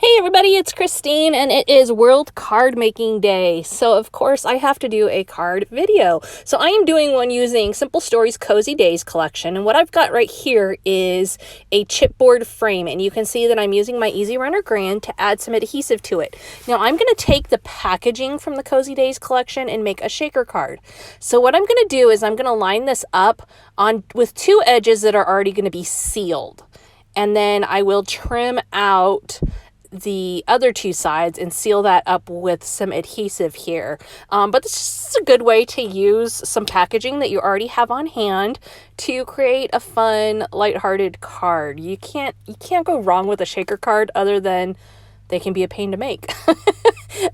Hey everybody, it's Christine and it is World Card Making Day. So of course I have to do a card video. So I am doing one using Simple Stories Cozy Days collection. And what I've got right here is a chipboard frame. And you can see that I'm using my Easy Runner Grand to add some adhesive to it. Now I'm going to take the packaging from the Cozy Days collection and make a shaker card. So what I'm going to do is I'm going to line this up with two edges that are already going to be sealed. And then I will trim out the other two sides and seal that up with some adhesive here. But this is a good way to use some packaging that you already have on hand to create a fun, lighthearted card. You can't go wrong with a shaker card other than they can be a pain to make.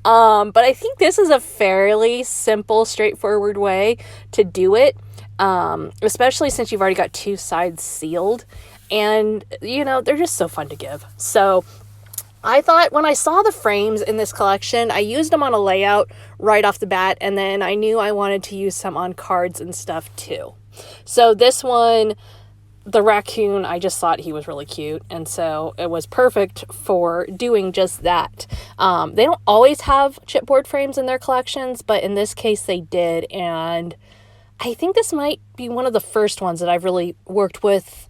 But I think this is a fairly simple, straightforward way to do it, especially since you've already got two sides sealed. And, they're just so fun to give. So I thought when I saw the frames in this collection, I used them on a layout right off the bat, and then I knew I wanted to use some on cards and stuff too. So this one, the raccoon, I just thought he was really cute, and so it was perfect for doing just that. They don't always have chipboard frames in their collections, but in this case they did, and I think this might be one of the first ones that I've really worked with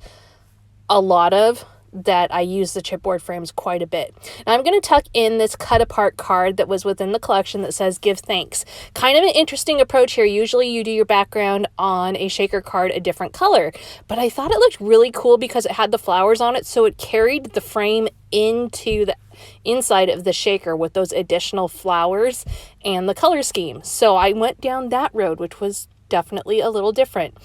a lot of, that I use the chipboard frames quite a bit. Now I'm going to tuck in this cut apart card that was within the collection that says give thanks. Kind of an interesting approach here. Usually you do your background on a shaker card a different color, but I thought it looked really cool because it had the flowers on it, so it carried the frame into the inside of the shaker with those additional flowers and the color scheme. So I went down that road, which was definitely a little different.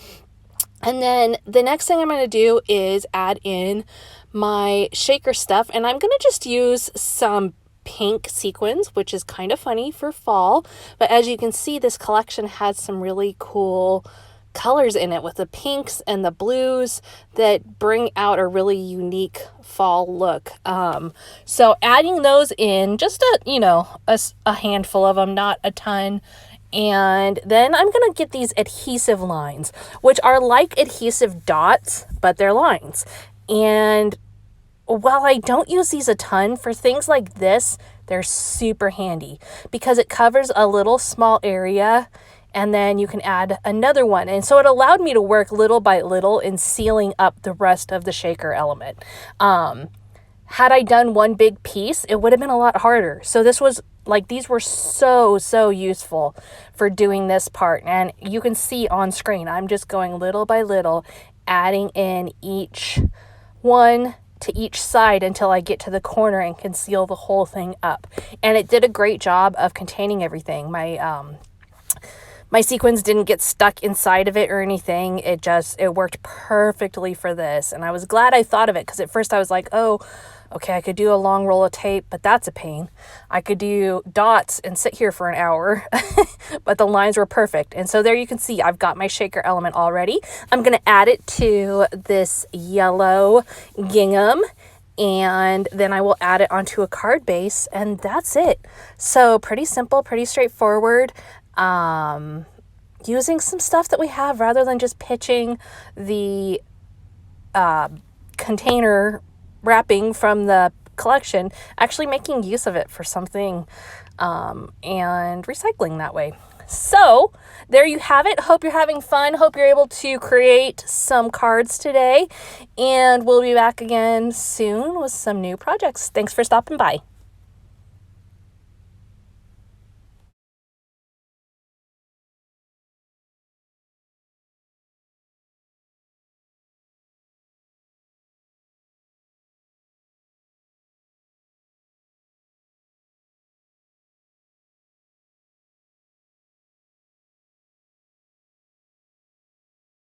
And then the next thing I'm going to do is add in my shaker stuff, and I'm going to just use some pink sequins, which is kind of funny for fall. But as you can see, this collection has some really cool colors in it with the pinks and the blues that bring out a really unique fall look. So adding those in, just a handful of them, not a ton. And then I'm going to get these adhesive lines, which are like adhesive dots, but they're lines. And while I don't use these a ton, for things like this, they're super handy because it covers a little small area and then you can add another one. And so it allowed me to work little by little in sealing up the rest of the shaker element. Had I done one big piece, it would have been a lot harder. So these were so useful for doing this part. And you can see on screen, I'm just going little by little, adding in each one to each side until I get to the corner and can seal the whole thing up. And it did a great job of containing everything. My sequins didn't get stuck inside of it or anything. It worked perfectly for this. And I was glad I thought of it, because at first I was like, oh, okay, I could do a long roll of tape, but that's a pain. I could do dots and sit here for an hour, but the lines were perfect. And so there you can see I've got my shaker element already. I'm going to add it to this yellow gingham, and then I will add it onto a card base, and that's it. So pretty simple, pretty straightforward. Using some stuff that we have rather than just pitching the container wrapping from the collection, actually making use of it for something and recycling that way. So there you have it. Hope you're having fun. Hope you're able to create some cards today, and we'll be back again soon with some new projects. Thanks for stopping by.